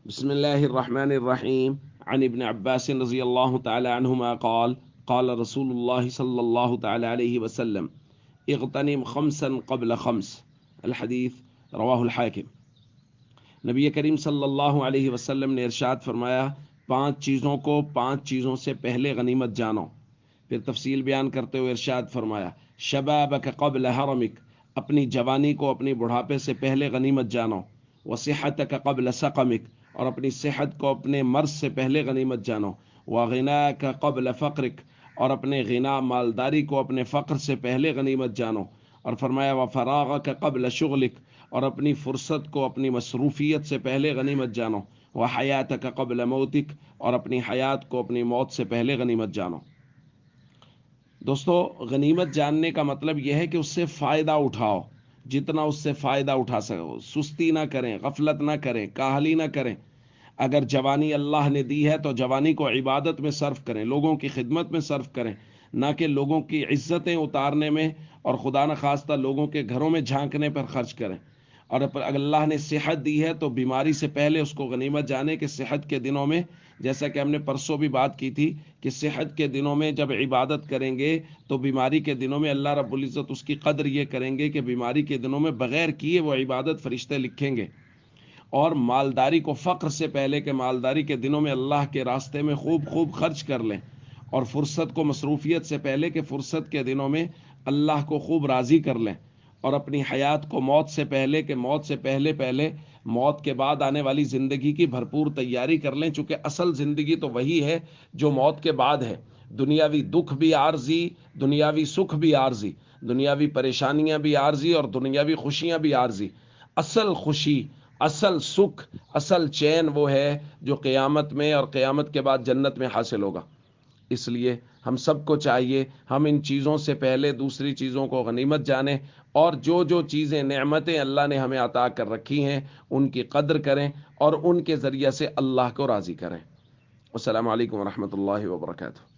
بسم الله الرحمن الرحيم عن ابن عباس رضي الله تعالى عنهما قال قال رسول الله صلى الله تعالى عليه وسلم اغتنم خمسا قبل خمس الحدیث رواہ الحاکم۔ نبی کریم صلی اللہ علیہ وسلم نے ارشاد فرمایا، پانچ چیزوں کو پانچ چیزوں سے پہلے غنیمت جانو۔ پھر تفصیل بیان کرتے ہوئے ارشاد فرمایا، شبابک قبل حرمک، اپنی جوانی کو اپنی بڑھاپے سے پہلے غنیمت جانو۔ وصحتک قبل سقمک، اور اپنی صحت کو اپنے مرض سے پہلے غنیمت جانو۔ وغناک قبل فقرک، اور اپنے غنا مالداری کو اپنے فقر سے پہلے غنیمت جانو۔ اور فرمایا وفراغک قبل شغلک، اور اپنی فرصت کو اپنی مصروفیت سے پہلے غنیمت جانو۔ وحیاتک قبل موتک، اور اپنی حیات کو اپنی موت سے پہلے غنیمت جانو۔ دوستو، غنیمت جاننے کا مطلب یہ ہے کہ اس سے فائدہ اٹھاؤ، جتنا اس سے فائدہ اٹھا سکو، سستی نہ کریں، غفلت نہ کریں، کاہلی نہ کریں۔ اگر جوانی اللہ نے دی ہے تو جوانی کو عبادت میں صرف کریں، لوگوں کی خدمت میں صرف کریں، نہ کہ لوگوں کی عزتیں اتارنے میں اور خدا نخواستہ لوگوں کے گھروں میں جھانکنے پر خرچ کریں۔ اور اگر اللہ نے صحت دی ہے تو بیماری سے پہلے اس کو غنیمت جانے کہ صحت کے دنوں میں، جیسا کہ ہم نے پرسوں بھی بات کی تھی کہ صحت کے دنوں میں جب عبادت کریں گے تو بیماری کے دنوں میں اللہ رب العزت اس کی قدر یہ کریں گے کہ بیماری کے دنوں میں بغیر کیے وہ عبادت فرشتے لکھیں گے۔ اور مالداری کو فقر سے پہلے کہ مالداری کے دنوں میں اللہ کے راستے میں خوب خوب خرچ کر لیں، اور فرصت کو مصروفیت سے پہلے کہ فرصت کے دنوں میں اللہ کو خوب راضی کر لیں، اور اپنی حیات کو موت سے پہلے کہ موت سے پہلے موت کے بعد آنے والی زندگی کی بھرپور تیاری کر لیں، چونکہ اصل زندگی تو وہی ہے جو موت کے بعد ہے۔ دنیاوی دکھ بھی عارضی، دنیاوی سکھ بھی عارضی، دنیاوی پریشانیاں بھی عارضی اور دنیاوی خوشیاں بھی عارضی۔ اصل خوشی، اصل سکھ، اصل چین وہ ہے جو قیامت میں اور قیامت کے بعد جنت میں حاصل ہوگا۔ اس لیے ہم سب کو چاہیے ہم ان چیزوں سے پہلے دوسری چیزوں کو غنیمت جانیں، اور جو چیزیں نعمتیں اللہ نے ہمیں عطا کر رکھی ہیں ان کی قدر کریں اور ان کے ذریعے سے اللہ کو راضی کریں۔ السلام علیکم ورحمۃ اللہ وبرکاتہ۔